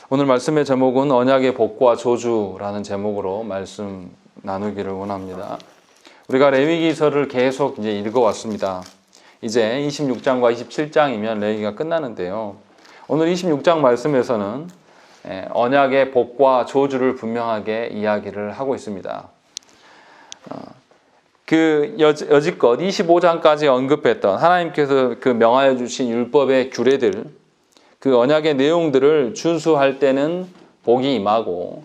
오늘 말씀의 제목은 언약의 복과 저주라는 제목으로 말씀 나누기를 원합니다. 우리가 레위기서를 계속 이제 읽어왔습니다. 이제 26장과 27장이면 레위기가 끝나는데요. 오늘 26장 말씀에서는 언약의 복과 저주를 분명하게 이야기를 하고 있습니다. 여지껏 25장까지 언급했던 하나님께서 그 명하여 주신 율법의 규례들, 그 언약의 내용들을 준수할 때는 복이 임하고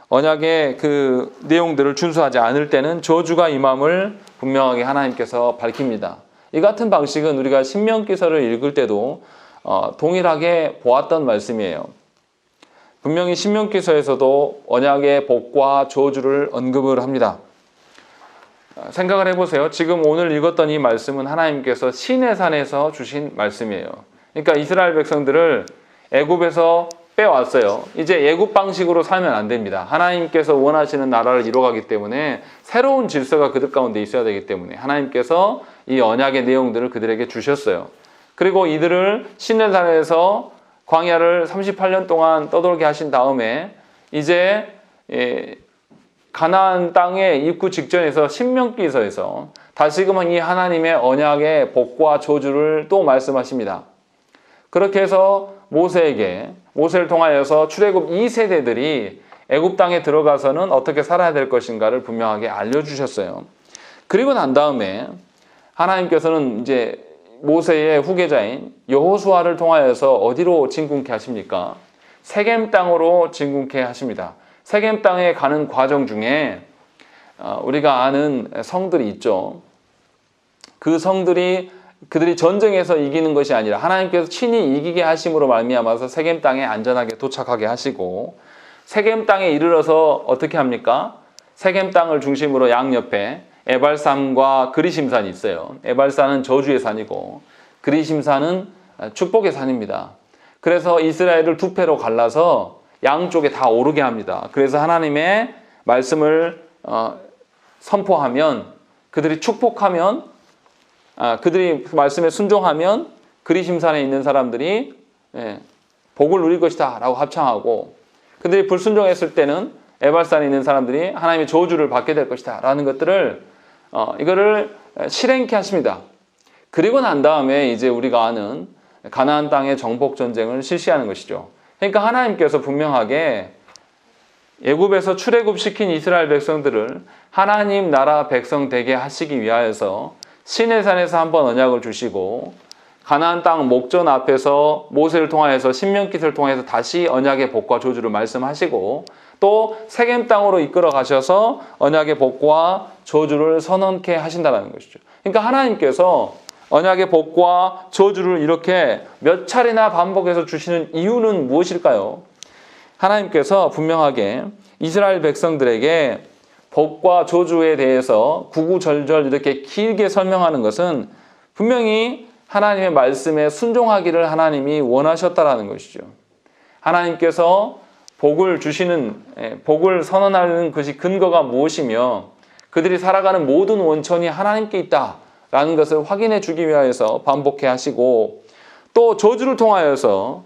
언약의 그 내용들을 준수하지 않을 때는 저주가 임함을 분명하게 하나님께서 밝힙니다. 이 같은 방식은 우리가 신명기서를 읽을 때도 동일하게 보았던 말씀이에요. 분명히 신명기서에서도 언약의 복과 저주를 언급을 합니다. 생각을 해보세요. 지금 오늘 읽었던 이 말씀은 하나님께서 시내산에서 주신 말씀이에요. 그러니까 이스라엘 백성들을 애굽에서 빼왔어요. 이제 애굽 방식으로 살면 안 됩니다. 하나님께서 원하시는 나라를 이뤄가기 때문에 새로운 질서가 그들 가운데 있어야 되기 때문에 하나님께서 이 언약의 내용들을 그들에게 주셨어요. 그리고 이들을 시내산에서 광야를 38년 동안 떠돌게 하신 다음에 이제 가나안 땅에 입구 직전에서 신명기서에서 다시금 이 하나님의 언약의 복과 저주를 또 말씀하십니다. 그렇게 해서 모세를 통하여서 출애굽 2세대들이 애굽 땅에 들어가서는 어떻게 살아야 될 것인가를 분명하게 알려주셨어요. 그리고 난 다음에 하나님께서는 이제 모세의 후계자인 여호수아를 통하여서 어디로 진군케 하십니까? 세겜 땅으로 진군케 하십니다. 세겜 땅에 가는 과정 중에 우리가 아는 성들이 있죠. 그 성들이 그들이 전쟁에서 이기는 것이 아니라 하나님께서 친히 이기게 하심으로 말미암아서 세겜 땅에 안전하게 도착하게 하시고 세겜 땅에 이르러서 어떻게 합니까? 세겜 땅을 중심으로 양옆에 에발산과 그리심산이 있어요. 에발산은 저주의 산이고 그리심산은 축복의 산입니다. 그래서 이스라엘을 두 패로 갈라서 양쪽에 다 오르게 합니다. 그래서 하나님의 말씀을 선포하면 그들이 축복하면 그들이 말씀에 순종하면 그리심산에 있는 사람들이 복을 누릴 것이다 라고 합창하고 그들이 불순종했을 때는 에발산에 있는 사람들이 하나님의 저주를 받게 될 것이다 라는 것들을 이거를 실행케 하십니다. 그리고 난 다음에 이제 우리가 아는 가나안 땅의 정복 전쟁을 실시하는 것이죠. 그러니까 하나님께서 분명하게 애굽에서 출애굽시킨 이스라엘 백성들을 하나님 나라 백성 되게 하시기 위하여서 시내산에서 한번 언약을 주시고 가나안 땅 목전 앞에서 모세를 통하여서 신명기서를 통해서 다시 언약의 복과 저주를 말씀하시고 또 세겜 땅으로 이끌어 가셔서 언약의 복과 저주를 선언케 하신다는 것이죠. 그러니까 하나님께서 언약의 복과 저주를 이렇게 몇 차례나 반복해서 주시는 이유는 무엇일까요? 하나님께서 분명하게 이스라엘 백성들에게 복과 저주에 대해서 구구절절 이렇게 길게 설명하는 것은 분명히 하나님의 말씀에 순종하기를 하나님이 원하셨다라는 것이죠. 하나님께서 복을 선언하는 것이 근거가 무엇이며 그들이 살아가는 모든 원천이 하나님께 있다라는 것을 확인해 주기 위하여서 반복해 하시고 또 저주를 통하여서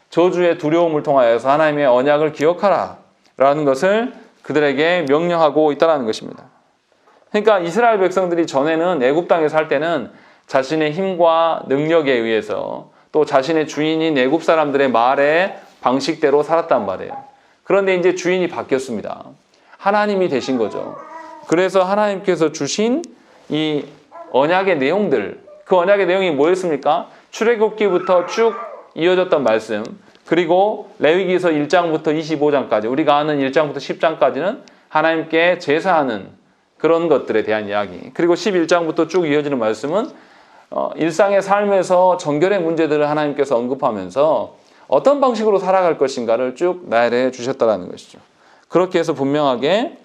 저주의 두려움을 통하여서 하나님의 언약을 기억하라 라는 것을 그들에게 명령하고 있다는 것입니다. 그러니까 이스라엘 백성들이 전에는 애굽 땅에 살 때는 자신의 힘과 능력에 의해서 또 자신의 주인인 애굽 사람들의 말의 방식대로 살았단 말이에요. 그런데 이제 주인이 바뀌었습니다. 하나님이 되신 거죠. 그래서 하나님께서 주신 이 언약의 내용들, 그 언약의 내용이 뭐였습니까? 출애굽기부터 쭉 이어졌던 말씀, 그리고 레위기서 1장부터 25장까지 우리가 아는 1장부터 10장까지는 하나님께 제사하는 그런 것들에 대한 이야기, 그리고 11장부터 쭉 이어지는 말씀은 일상의 삶에서 정결의 문제들을 하나님께서 언급하면서 어떤 방식으로 살아갈 것인가를 쭉 나열해 주셨다는 것이죠. 그렇게 해서 분명하게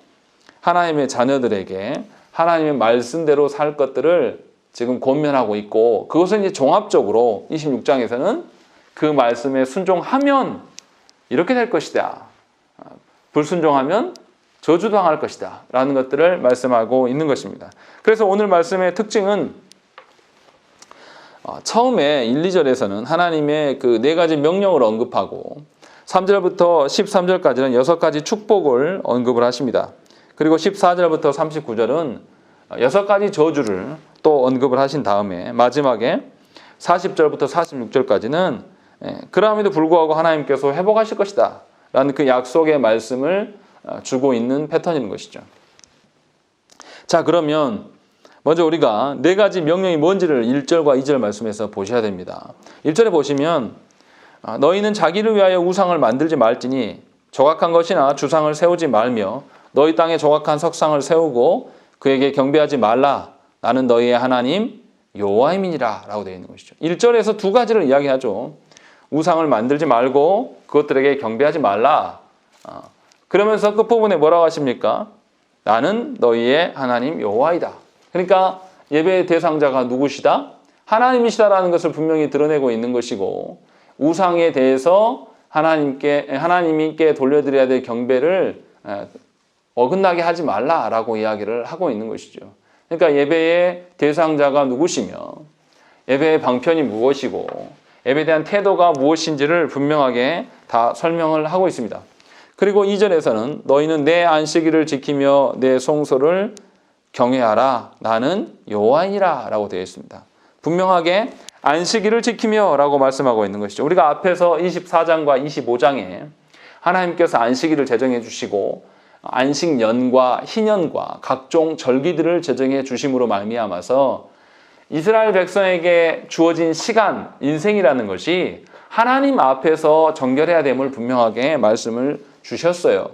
하나님의 자녀들에게 하나님의 말씀대로 살 것들을 지금 권면하고 있고 그것은 이제 종합적으로 26장에서는 그 말씀에 순종하면 이렇게 될 것이다. 불순종하면 저주당할 것이다. 라는 것들을 말씀하고 있는 것입니다. 그래서 오늘 말씀의 특징은 처음에 1, 2절에서는 하나님의 그 4가지 명령을 언급하고 3절부터 13절까지는 6가지 축복을 언급을 하십니다. 그리고 14절부터 39절은 6가지 저주를 또 언급을 하신 다음에 마지막에 40절부터 46절까지는 그럼에도 불구하고 하나님께서 회복하실 것이다 라는 그 약속의 말씀을 주고 있는 패턴인 것이죠. 자, 그러면 먼저 우리가 4가지 명령이 뭔지를 1절과 2절 말씀에서 보셔야 됩니다. 1절에 보시면 너희는 자기를 위하여 우상을 만들지 말지니 조각한 것이나 주상을 세우지 말며 너희 땅에 조각한 석상을 세우고 그에게 경배하지 말라. 나는 너희의 하나님 여호와임이니라 라고 되어 있는 것이죠. 1절에서 2가지를 이야기하죠. 우상을 만들지 말고 그것들에게 경배하지 말라. 그러면서 끝부분에 뭐라고 하십니까? 나는 너희의 하나님 여호와이다. 그러니까 예배의 대상자가 누구시다? 하나님이시다라는 것을 분명히 드러내고 있는 것이고 우상에 대해서 하나님께 돌려드려야 될 경배를 어긋나게 하지 말라라고 이야기를 하고 있는 것이죠. 그러니까 예배의 대상자가 누구시며 예배의 방편이 무엇이고 예배에 대한 태도가 무엇인지를 분명하게 다 설명을 하고 있습니다. 그리고 2절에서는 너희는 내 안식일을 지키며 내 성소를 경외하라. 나는 여호와이니라 라고 되어 있습니다. 분명하게 안식일을 지키며 라고 말씀하고 있는 것이죠. 우리가 앞에서 24장과 25장에 하나님께서 안식일을 제정해 주시고 안식년과 희년과 각종 절기들을 제정해 주심으로 말미암아서 이스라엘 백성에게 주어진 시간, 인생이라는 것이 하나님 앞에서 정결해야 됨을 분명하게 말씀을 주셨어요.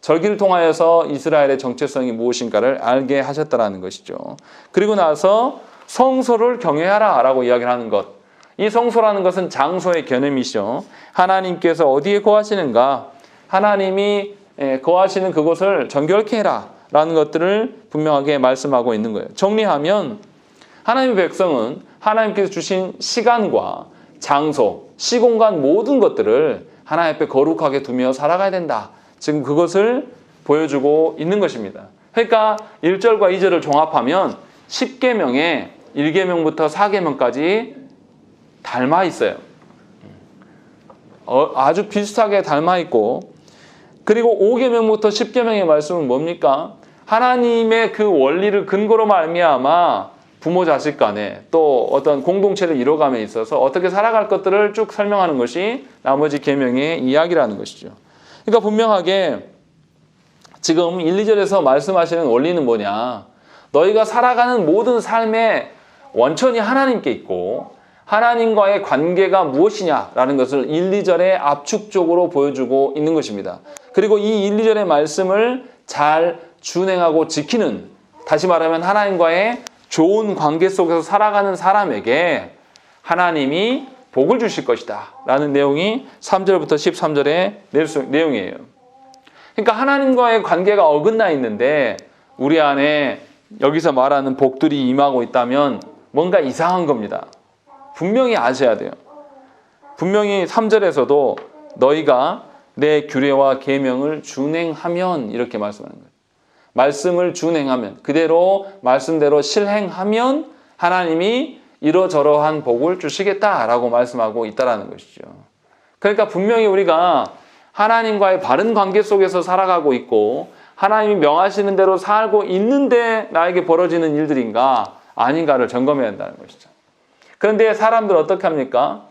절기를 통하여서 이스라엘의 정체성이 무엇인가를 알게 하셨다는 것이죠. 그리고 나서 성소를 경외하라 라고 이야기를 하는 것. 이 성소라는 것은 장소의 개념이죠. 하나님께서 어디에 거하시는가? 하나님이 거하시는 그곳을 정결케 해라 라는 것들을 분명하게 말씀하고 있는 거예요. 정리하면 하나님의 백성은 하나님께서 주신 시간과 장소, 시공간 모든 것들을 하나님 앞에 거룩하게 두며 살아가야 된다. 지금 그것을 보여주고 있는 것입니다. 그러니까 1절과 2절을 종합하면 10계명에 1계명부터 4계명까지 닮아 있어요. 아주 비슷하게 닮아 있고 그리고 5계명부터 10계명의 말씀은 뭡니까? 하나님의 그 원리를 근거로 말미암아 부모 자식 간에 또 어떤 공동체를 이뤄감에 있어서 어떻게 살아갈 것들을 쭉 설명하는 것이 나머지 계명의 이야기라는 것이죠. 그러니까 분명하게 지금 1, 2절에서 말씀하시는 원리는 뭐냐? 너희가 살아가는 모든 삶의 원천이 하나님께 있고 하나님과의 관계가 무엇이냐라는 것을 1, 2절에 압축적으로 보여주고 있는 것입니다. 그리고 이 1, 2절의 말씀을 잘 준행하고 지키는, 다시 말하면 하나님과의 좋은 관계 속에서 살아가는 사람에게 하나님이 복을 주실 것이다 라는 내용이 3절부터 13절의 내용이에요. 그러니까 하나님과의 관계가 어긋나 있는데 우리 안에 여기서 말하는 복들이 임하고 있다면 뭔가 이상한 겁니다. 분명히 아셔야 돼요. 분명히 3절에서도 너희가 내 규례와 계명을 준행하면 이렇게 말씀하는 거예요. 말씀을 준행하면, 그대로 말씀대로 실행하면 하나님이 이러저러한 복을 주시겠다라고 말씀하고 있다는 것이죠. 그러니까 분명히 우리가 하나님과의 바른 관계 속에서 살아가고 있고 하나님이 명하시는 대로 살고 있는데 나에게 벌어지는 일들인가 아닌가를 점검해야 한다는 것이죠. 그런데 사람들 어떻게 합니까?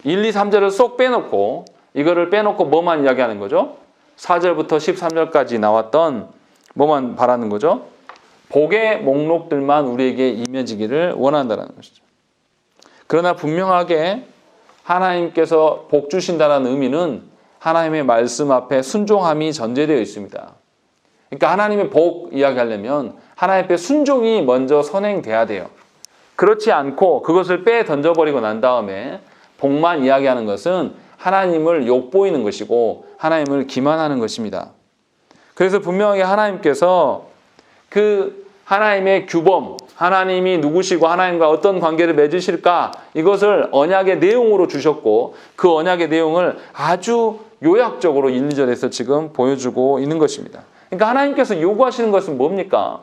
1, 2, 3절을 쏙 빼놓고 이거를 빼놓고 뭐만 이야기하는 거죠? 4절부터 13절까지 나왔던 뭐만 바라는 거죠? 복의 목록들만 우리에게 임해지기를 원한다는 것이죠. 그러나 분명하게 하나님께서 복 주신다는 의미는 하나님의 말씀 앞에 순종함이 전제되어 있습니다. 그러니까 하나님의 복 이야기하려면 하나님 앞에 순종이 먼저 선행돼야 돼요. 그렇지 않고 그것을 빼 던져버리고 난 다음에 복만 이야기하는 것은 하나님을 욕보이는 것이고 하나님을 기만하는 것입니다. 그래서 분명하게 하나님께서 그 하나님의 규범, 하나님이 누구시고 하나님과 어떤 관계를 맺으실까 이것을 언약의 내용으로 주셨고 그 언약의 내용을 아주 요약적으로 1, 2절에서 지금 보여주고 있는 것입니다. 그러니까 하나님께서 요구하시는 것은 뭡니까?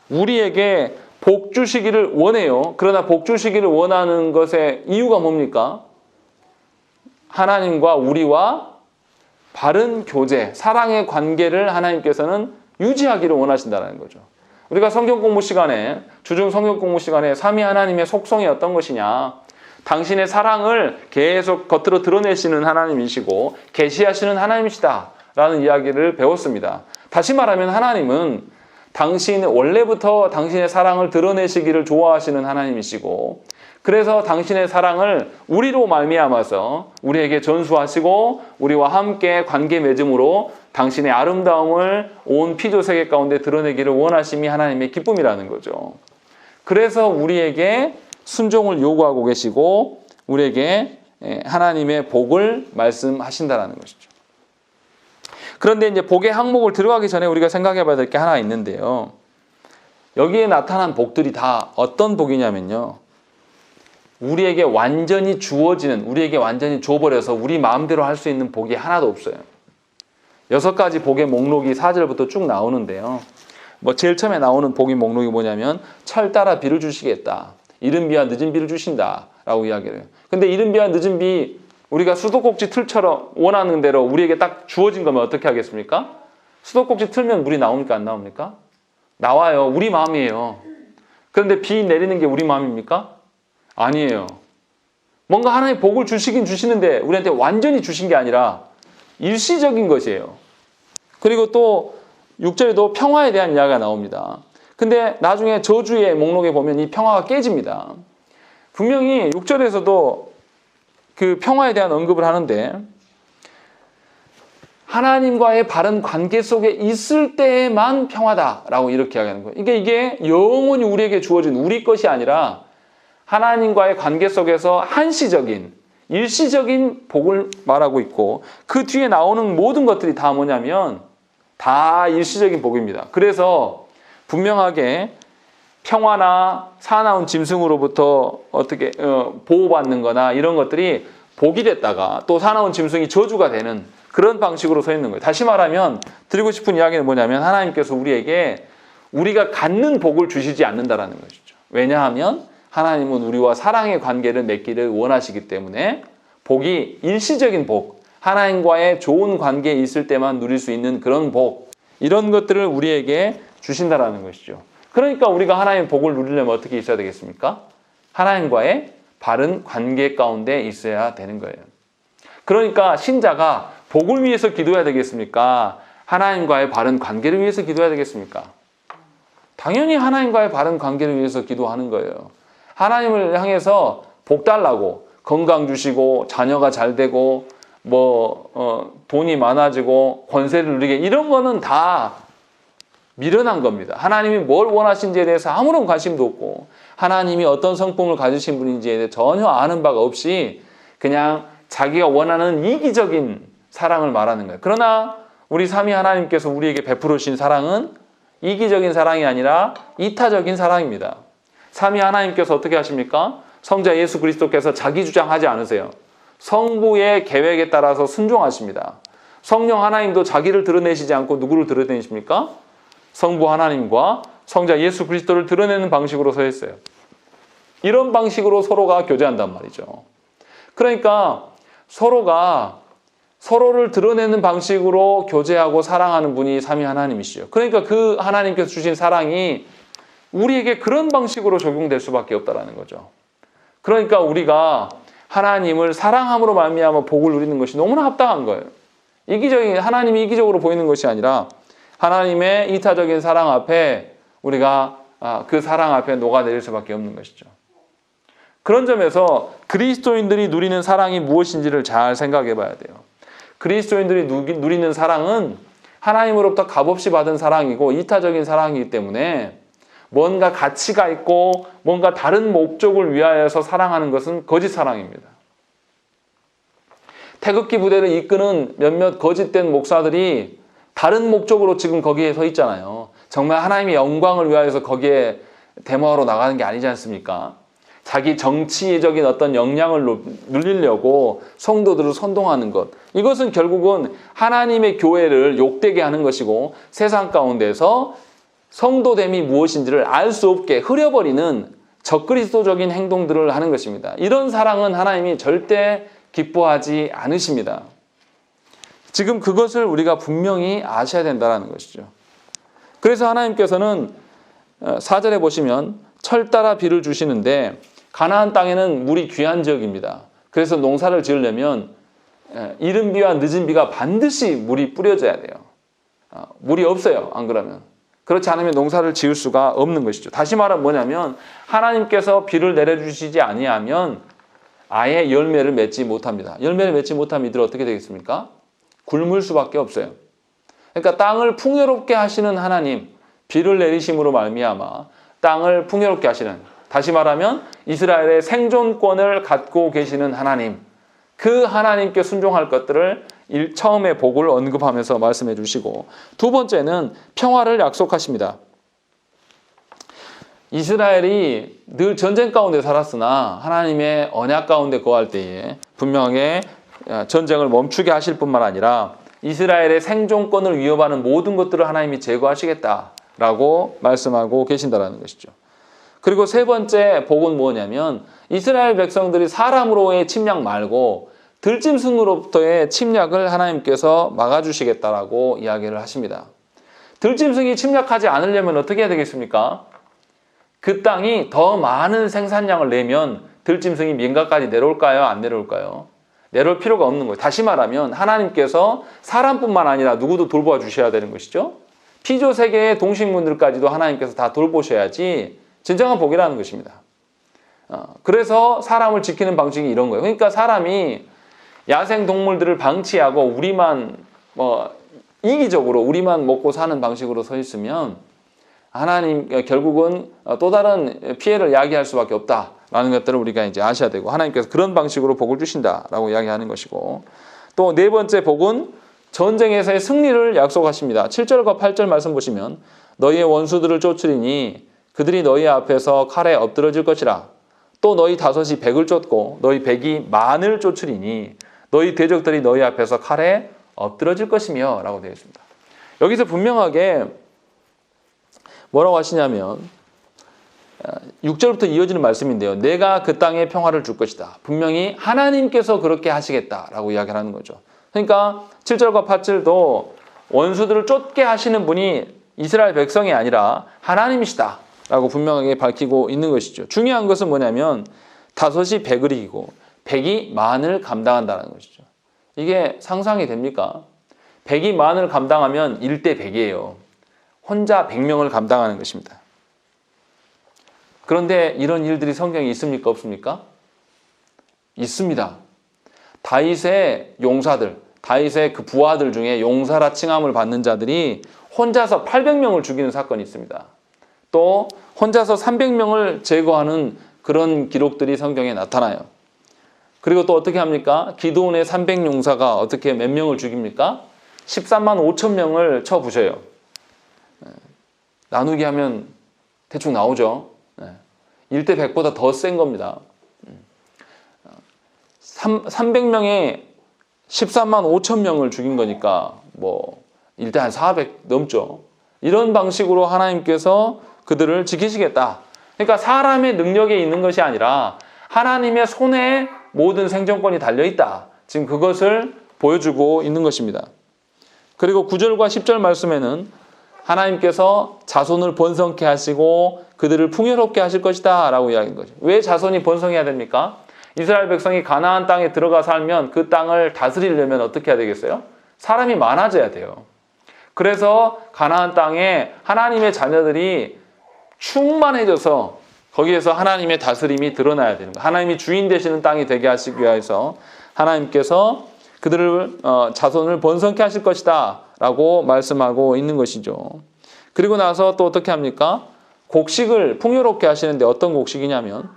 우리에게 복 주시기를 원해요. 그러나 복 주시기를 원하는 것의 이유가 뭡니까? 하나님과 우리와 바른 교제, 사랑의 관계를 하나님께서는 유지하기를 원하신다는 거죠. 우리가 성경 공부 시간에, 주중 성경 공부 시간에 삼위 하나님의 속성이 어떤 것이냐, 당신의 사랑을 계속 겉으로 드러내시는 하나님이시고 계시하시는 하나님이시다 라는 이야기를 배웠습니다. 다시 말하면 하나님은 원래부터 당신의 사랑을 드러내시기를 좋아하시는 하나님이시고, 그래서 당신의 사랑을 우리로 말미암아서 우리에게 전수하시고 우리와 함께 관계 맺음으로 당신의 아름다움을 온 피조 세계 가운데 드러내기를 원하심이 하나님의 기쁨이라는 거죠. 그래서 우리에게 순종을 요구하고 계시고 우리에게 하나님의 복을 말씀하신다는 것이죠. 그런데 이제 복의 항목을 들어가기 전에 우리가 생각해 봐야 될 게 하나 있는데요. 여기에 나타난 복들이 다 어떤 복이냐면요. 우리에게 완전히 주어지는, 우리에게 완전히 줘버려서 우리 마음대로 할 수 있는 복이 하나도 없어요. 6가지 복의 목록이 4절부터 쭉 나오는데요. 제일 처음에 나오는 복의 목록이 뭐냐면 철 따라 비를 주시겠다. 이른 비와 늦은 비를 주신다. 라고 이야기를 해요. 근데 이른 비와 늦은 비, 우리가 수도꼭지 틀처럼 원하는 대로 우리에게 딱 주어진 거면 어떻게 하겠습니까? 수도꼭지 틀면 물이 나옵니까? 안 나옵니까? 나와요. 우리 마음이에요. 그런데 비 내리는 게 우리 마음입니까? 아니에요. 뭔가 하나님 복을 주시긴 주시는데 우리한테 완전히 주신 게 아니라 일시적인 것이에요. 그리고 또 6절에도 평화에 대한 이야기가 나옵니다. 근데 나중에 저주의 목록에 보면 이 평화가 깨집니다. 분명히 6절에서도 그 평화에 대한 언급을 하는데 하나님과의 바른 관계 속에 있을 때에만 평화다라고 이렇게 이야기하는 거예요. 이게 영원히 우리에게 주어진 우리 것이 아니라 하나님과의 관계 속에서 한시적인, 일시적인 복을 말하고 있고 그 뒤에 나오는 모든 것들이 다 뭐냐면 다 일시적인 복입니다. 그래서 분명하게 평화나 사나운 짐승으로부터 어떻게 보호받는 거나 이런 것들이 복이 됐다가 또 사나운 짐승이 저주가 되는 그런 방식으로 서 있는 거예요. 다시 말하면 드리고 싶은 이야기는 뭐냐면 하나님께서 우리에게 우리가 갖는 복을 주시지 않는다라는 것이죠. 왜냐하면 하나님은 우리와 사랑의 관계를 맺기를 원하시기 때문에 복이 일시적인 복, 하나님과의 좋은 관계에 있을 때만 누릴 수 있는 그런 복, 이런 것들을 우리에게 주신다라는 것이죠. 그러니까 우리가 하나님의 복을 누리려면 어떻게 있어야 되겠습니까? 하나님과의 바른 관계 가운데 있어야 되는 거예요. 그러니까 신자가 복을 위해서 기도해야 되겠습니까? 하나님과의 바른 관계를 위해서 기도해야 되겠습니까? 당연히 하나님과의 바른 관계를 위해서 기도하는 거예요. 하나님을 향해서 복 달라고 건강 주시고 자녀가 잘 되고 돈이 많아지고 권세를 누리게 이런 거는 다 미련한 겁니다. 하나님이 뭘 원하신지에 대해서 아무런 관심도 없고 하나님이 어떤 성품을 가지신 분인지에 대해 전혀 아는 바가 없이 그냥 자기가 원하는 이기적인 사랑을 말하는 거예요. 그러나 우리 삼위 하나님께서 우리에게 베풀어 주신 사랑은 이기적인 사랑이 아니라 이타적인 사랑입니다. 삼위 하나님께서 어떻게 하십니까? 성자 예수 그리스도께서 자기 주장하지 않으세요. 성부의 계획에 따라서 순종하십니다. 성령 하나님도 자기를 드러내시지 않고 누구를 드러내십니까? 성부 하나님과 성자 예수 그리스도를 드러내는 방식으로 서 있어요. 이런 방식으로 서로가 교제한단 말이죠. 그러니까 서로가 서로를 드러내는 방식으로 교제하고 사랑하는 분이 삼위 하나님이시죠. 그러니까 그 하나님께서 주신 사랑이 우리에게 그런 방식으로 적용될 수밖에 없다는 거죠. 그러니까 우리가 하나님을 사랑함으로 말미암아 복을 누리는 것이 너무나 합당한 거예요. 하나님이 이기적으로 보이는 것이 아니라 하나님의 이타적인 사랑 앞에 우리가 그 사랑 앞에 녹아내릴 수밖에 없는 것이죠. 그런 점에서 그리스도인들이 누리는 사랑이 무엇인지를 잘 생각해 봐야 돼요. 그리스도인들이 누리는 사랑은 하나님으로부터 값없이 받은 사랑이고 이타적인 사랑이기 때문에 뭔가 가치가 있고 뭔가 다른 목적을 위하여서 사랑하는 것은 거짓 사랑입니다. 태극기 부대를 이끄는 몇몇 거짓된 목사들이 다른 목적으로 지금 거기에 서 있잖아요. 정말 하나님의 영광을 위하여서 거기에 데모하러 나가는 게 아니지 않습니까? 자기 정치적인 어떤 역량을 누리려고 성도들을 선동하는 것. 이것은 결국은 하나님의 교회를 욕되게 하는 것이고 세상 가운데서 성도됨이 무엇인지를 알 수 없게 흐려버리는 적그리스도적인 행동들을 하는 것입니다. 이런 사랑은 하나님이 절대 기뻐하지 않으십니다. 지금 그것을 우리가 분명히 아셔야 된다는 것이죠. 그래서 하나님께서는 4절에 보시면 철 따라 비를 주시는데 가나안 땅에는 물이 귀한 지역입니다. 그래서 농사를 지으려면 이른 비와 늦은 비가 반드시 물이 뿌려져야 돼요. 물이 없어요. 안 그러면. 그렇지 않으면 농사를 지을 수가 없는 것이죠. 다시 말하면 뭐냐면 하나님께서 비를 내려주시지 아니하면 아예 열매를 맺지 못합니다. 열매를 맺지 못하면 이들 어떻게 되겠습니까? 굶을 수밖에 없어요. 그러니까 땅을 풍요롭게 하시는 하나님, 비를 내리심으로 말미암아 땅을 풍요롭게 하시는, 다시 말하면 이스라엘의 생존권을 갖고 계시는 하나님, 그 하나님께 순종할 것들을 처음에 복을 언급하면서 말씀해 주시고, 두 번째는 평화를 약속하십니다. 이스라엘이 늘 전쟁 가운데 살았으나 하나님의 언약 가운데 거할 때에 분명하게 전쟁을 멈추게 하실 뿐만 아니라 이스라엘의 생존권을 위협하는 모든 것들을 하나님이 제거하시겠다라고 말씀하고 계신다는 것이죠. 그리고 세 번째 복은 뭐냐면 이스라엘 백성들이 사람으로의 침략 말고 들짐승으로부터의 침략을 하나님께서 막아주시겠다라고 이야기를 하십니다. 들짐승이 침략하지 않으려면 어떻게 해야 되겠습니까? 그 땅이 더 많은 생산량을 내면 들짐승이 민가까지 내려올까요? 안 내려올까요? 내려올 필요가 없는 거예요. 다시 말하면 하나님께서 사람뿐만 아니라 누구도 돌보아 주셔야 되는 것이죠. 피조 세계의 동식물들까지도 하나님께서 다 돌보셔야지 진정한 복이라는 것입니다. 그래서 사람을 지키는 방식이 이런 거예요. 그러니까 사람이 야생 동물들을 방치하고 우리만 이기적으로 우리만 먹고 사는 방식으로 서 있으면 하나님 결국은 또 다른 피해를 야기할 수밖에 없다라는 것들을 우리가 이제 아셔야 되고, 하나님께서 그런 방식으로 복을 주신다라고 이야기하는 것이고, 또 네 번째 복은 전쟁에서의 승리를 약속하십니다. 7절과 8절 말씀 보시면 너희의 원수들을 쫓으리니 그들이 너희 앞에서 칼에 엎드러질 것이라. 또 너희 다섯이 백을 쫓고 너희 백이 만을 쫓으리니 너희 대적들이 너희 앞에서 칼에 엎드러질 것이며 라고 되어 있습니다. 여기서 분명하게 뭐라고 하시냐면 6절부터 이어지는 말씀인데요. 내가 그 땅에 평화를 줄 것이다. 분명히 하나님께서 그렇게 하시겠다라고 이야기를 하는 거죠. 그러니까 7절과 8절도 원수들을 쫓게 하시는 분이 이스라엘 백성이 아니라 하나님이시다 라고 분명하게 밝히고 있는 것이죠. 중요한 것은 뭐냐면 다섯이 백을 이기고 백이 만을 감당한다는 것이죠. 이게 상상이 됩니까? 백이 만을 감당하면 1대 100이에요. 혼자 100명을 감당하는 것입니다. 그런데 이런 일들이 성경에 있습니까? 없습니까? 있습니다. 다윗의 용사들, 다윗의 그 부하들 중에 용사라 칭함을 받는 자들이 혼자서 800명을 죽이는 사건이 있습니다. 또 혼자서 300명을 제거하는 그런 기록들이 성경에 나타나요. 그리고 또 어떻게 합니까? 기드온의 300용사가 어떻게 몇 명을 죽입니까? 13만 5천 명을 쳐 부셔요. 나누기 하면 대충 나오죠. 1대 100보다 더 센 겁니다. 300명에 13만 5천 명을 죽인 거니까 뭐 1대 한 400 넘죠. 이런 방식으로 하나님께서 그들을 지키시겠다. 그러니까 사람의 능력에 있는 것이 아니라 하나님의 손에 모든 생존권이 달려있다. 지금 그것을 보여주고 있는 것입니다. 그리고 9절과 10절 말씀에는 하나님께서 자손을 번성케 하시고 그들을 풍요롭게 하실 것이다 라고 이야기한 거죠. 왜 자손이 번성해야 됩니까? 이스라엘 백성이 가나안 땅에 들어가 살면 그 땅을 다스리려면 어떻게 해야 되겠어요? 사람이 많아져야 돼요. 그래서 가나안 땅에 하나님의 자녀들이 충만해져서 거기에서 하나님의 다스림이 드러나야 되는 거예요. 하나님이 주인 되시는 땅이 되게 하시기 위해서 하나님께서 그들을 자손을 번성케 하실 것이다 라고 말씀하고 있는 것이죠. 그리고 나서 또 어떻게 합니까? 곡식을 풍요롭게 하시는데 어떤 곡식이냐면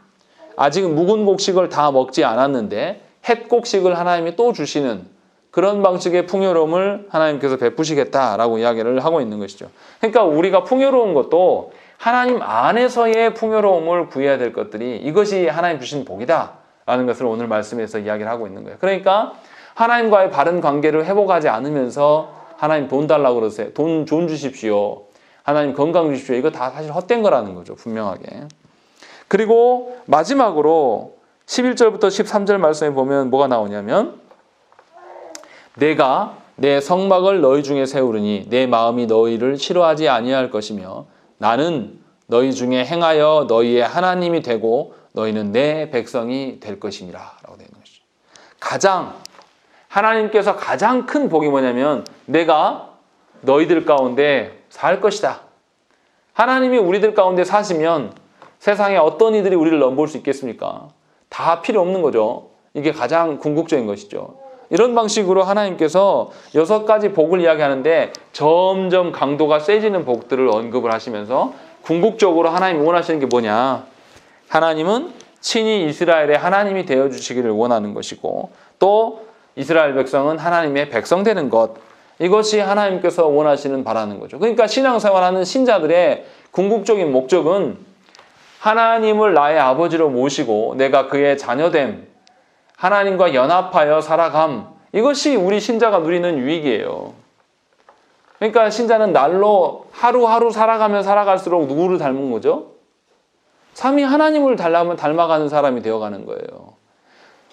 아직은 묵은 곡식을 다 먹지 않았는데 햇 곡식을 하나님이 또 주시는 그런 방식의 풍요로움을 하나님께서 베푸시겠다라고 이야기를 하고 있는 것이죠. 그러니까 우리가 풍요로운 것도 하나님 안에서의 풍요로움을 구해야 될 것들이 이것이 하나님 주신 복이다라는 것을 오늘 말씀에서 이야기를 하고 있는 거예요. 그러니까 하나님과의 바른 관계를 회복하지 않으면서 하나님 돈 달라고 그러세요. 돈 주십시오. 하나님 건강 주십시오. 이거 다 사실 헛된 거라는 거죠. 분명하게. 그리고 마지막으로 11절부터 13절 말씀에 보면 뭐가 나오냐면 내가 내 성막을 너희 중에 세우르니 내 마음이 너희를 싫어하지 아니할 것이며 나는 너희 중에 행하여 너희의 하나님이 되고 너희는 내 백성이 될 것이니라 라고 되어 있는 것이죠. 하나님께서 가장 큰 복이 뭐냐면 내가 너희들 가운데 살 것이다. 하나님이 우리들 가운데 사시면 세상에 어떤 이들이 우리를 넘볼 수 있겠습니까? 다 필요 없는 거죠. 이게 가장 궁극적인 것이죠. 이런 방식으로 하나님께서 6가지 복을 이야기하는데 점점 강도가 세지는 복들을 언급을 하시면서 궁극적으로 하나님이 원하시는 게 뭐냐? 하나님은 친히 이스라엘의 하나님이 되어주시기를 원하는 것이고 또 이스라엘 백성은 하나님의 백성 되는 것, 이것이 하나님께서 원하시는 바라는 거죠. 그러니까 신앙생활하는 신자들의 궁극적인 목적은 하나님을 나의 아버지로 모시고 내가 그의 자녀됨, 하나님과 연합하여 살아감, 이것이 우리 신자가 누리는 유익이에요. 그러니까 신자는 날로 하루하루 살아가면 살아갈수록 누구를 닮은 거죠? 삼위 하나님을 닮아가는 사람이 되어가는 거예요.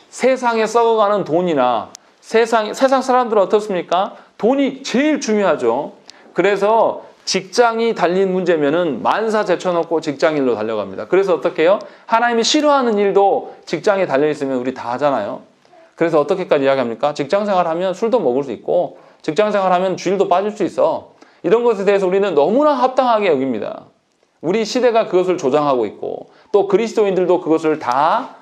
세상에 썩어가는 돈이나 세상 사람들은 어떻습니까? 돈이 제일 중요하죠. 그래서 직장이 달린 문제면은 만사 제쳐놓고 직장일로 달려갑니다. 그래서 어떻게 해요? 하나님이 싫어하는 일도 직장에 달려있으면 우리 다 하잖아요. 그래서 어떻게까지 이야기합니까? 직장생활하면 술도 먹을 수 있고 직장생활하면 주일도 빠질 수 있어. 이런 것에 대해서 우리는 너무나 합당하게 여깁니다. 우리 시대가 그것을 조장하고 있고 또 그리스도인들도 그것을 다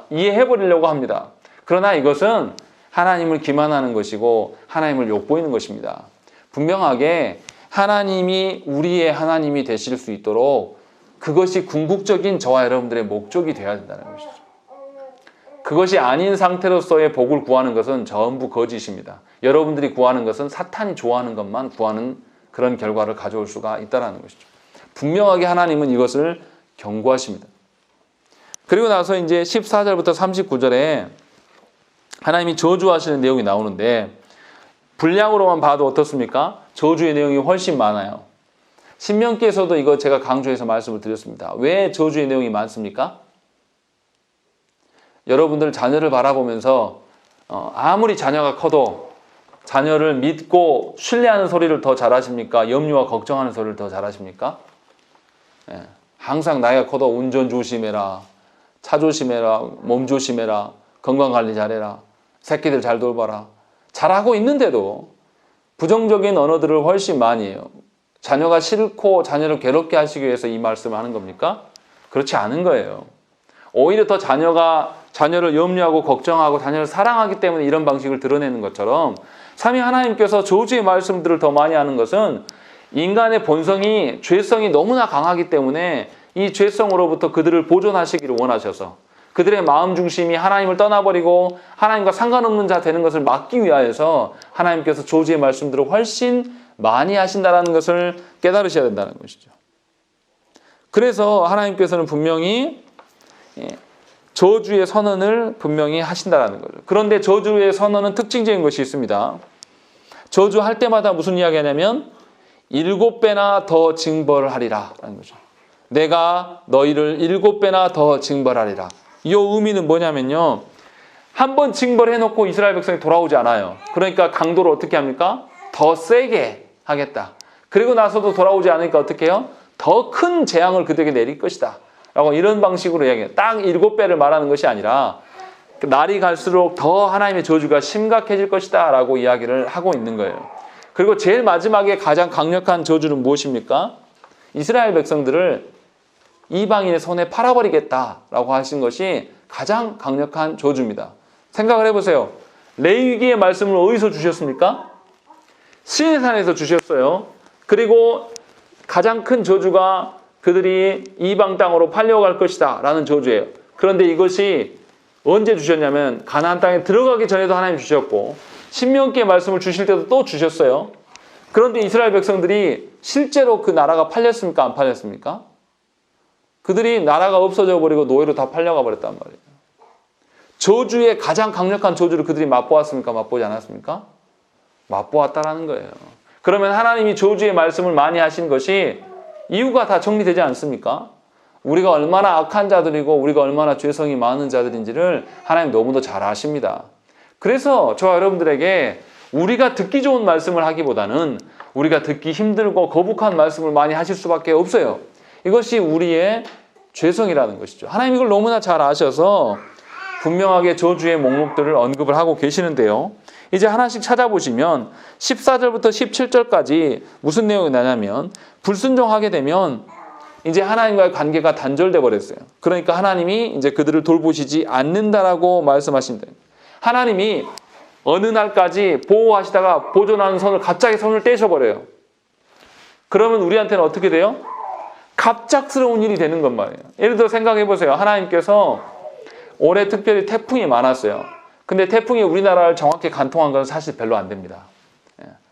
이해해버리려고 합니다. 그러나 이것은 하나님을 기만하는 것이고 하나님을 욕보이는 것입니다. 분명하게 하나님이 우리의 하나님이 되실 수 있도록 그것이 궁극적인 저와 여러분들의 목적이 되어야 된다는 것이죠. 그것이 아닌 상태로서의 복을 구하는 것은 전부 거짓입니다. 여러분들이 구하는 것은 사탄이 좋아하는 것만 구하는 그런 결과를 가져올 수가 있다는 것이죠. 분명하게 하나님은 이것을 경고하십니다. 그리고 나서 이제 14절부터 39절에 하나님이 저주하시는 내용이 나오는데 분량으로만 봐도 어떻습니까? 저주의 내용이 훨씬 많아요. 신명기에서도 이거 제가 강조해서 말씀을 드렸습니다. 왜 저주의 내용이 많습니까? 여러분들 자녀를 바라보면서 아무리 자녀가 커도 자녀를 믿고 신뢰하는 소리를 더 잘하십니까? 염려와 걱정하는 소리를 더 잘하십니까? 항상 나이가 커도 운전 조심해라, 차 조심해라, 몸 조심해라, 건강관리 잘해라, 새끼들 잘 돌봐라. 잘하고 있는데도 부정적인 언어들을 훨씬 많이 해요. 자녀가 싫고 자녀를 괴롭게 하시기 위해서 이 말씀을 하는 겁니까? 그렇지 않은 거예요. 오히려 더 자녀를 염려하고 걱정하고 자녀를 사랑하기 때문에 이런 방식을 드러내는 것처럼 삼위 하나님께서 저주의 말씀들을 더 많이 하는 것은 인간의 본성이 죄성이 너무나 강하기 때문에 이 죄성으로부터 그들을 보존하시기를 원하셔서 그들의 마음 중심이 하나님을 떠나버리고 하나님과 상관없는 자 되는 것을 막기 위하여서 하나님께서 저주의 말씀들을 훨씬 많이 하신다는 것을 깨달으셔야 된다는 것이죠. 그래서 하나님께서는 분명히 저주의 선언을 분명히 하신다는 거죠. 그런데 저주의 선언은 특징적인 것이 있습니다. 저주할 때마다 무슨 이야기 하냐면 7배나 더 징벌을 하리라 라는 거죠. 내가 너희를 7배나 더 징벌하리라. 이 의미는 뭐냐면요. 한번 징벌해놓고 이스라엘 백성이 돌아오지 않아요. 그러니까 강도를 어떻게 합니까? 더 세게 하겠다. 그리고 나서도 돌아오지 않으니까 어떻게 해요? 더 큰 재앙을 그들에게 내릴 것이다. 라고 이런 방식으로 이야기해요. 딱 7배를 말하는 것이 아니라 날이 갈수록 더 하나님의 저주가 심각해질 것이다. 라고 이야기를 하고 있는 거예요. 그리고 제일 마지막에 가장 강력한 저주는 무엇입니까? 이스라엘 백성들을 이방인의 손에 팔아버리겠다라고 하신 것이 가장 강력한 저주입니다. 생각을 해보세요. 레위기의 말씀을 어디서 주셨습니까? 시내산에서 주셨어요. 그리고 가장 큰 저주가 그들이 이방 땅으로 팔려갈 것이다 라는 저주예요. 그런데 이것이 언제 주셨냐면 가나안 땅에 들어가기 전에도 하나님 주셨고 신명기의 말씀을 주실 때도 또 주셨어요. 그런데 이스라엘 백성들이 실제로 그 나라가 팔렸습니까? 안 팔렸습니까? 그들이 나라가 없어져 버리고 노예로 다 팔려가 버렸단 말이에요. 저주의 가장 강력한 저주를 그들이 맛보았습니까? 맛보지 않았습니까? 맛보았다라는 거예요. 그러면 하나님이 저주의 말씀을 많이 하신 것이 이유가 다 정리되지 않습니까? 우리가 얼마나 악한 자들이고 우리가 얼마나 죄성이 많은 자들인지를 하나님 너무도 잘 아십니다. 그래서 저와 여러분들에게 우리가 듣기 좋은 말씀을 하기보다는 우리가 듣기 힘들고 거북한 말씀을 많이 하실 수밖에 없어요. 이것이 우리의 죄성이라는 것이죠. 하나님 이걸 너무나 잘 아셔서 분명하게 저주의 목록들을 언급을 하고 계시는데요. 이제 하나씩 찾아보시면 14절부터 17절까지 무슨 내용이 나냐면 불순종하게 되면 이제 하나님과의 관계가 단절돼 버렸어요. 그러니까 하나님이 이제 그들을 돌보시지 않는다라고 말씀하신다. 하나님이 어느 날까지 보호하시다가 보존하는 손을 갑자기 손을 떼셔버려요. 그러면 우리한테는 어떻게 돼요? 갑작스러운 일이 되는 것 말이에요. 예를 들어 생각해 보세요. 하나님께서 올해 특별히 태풍이 많았어요. 근데 태풍이 우리나라를 정확히 관통한 건 사실 별로 안 됩니다.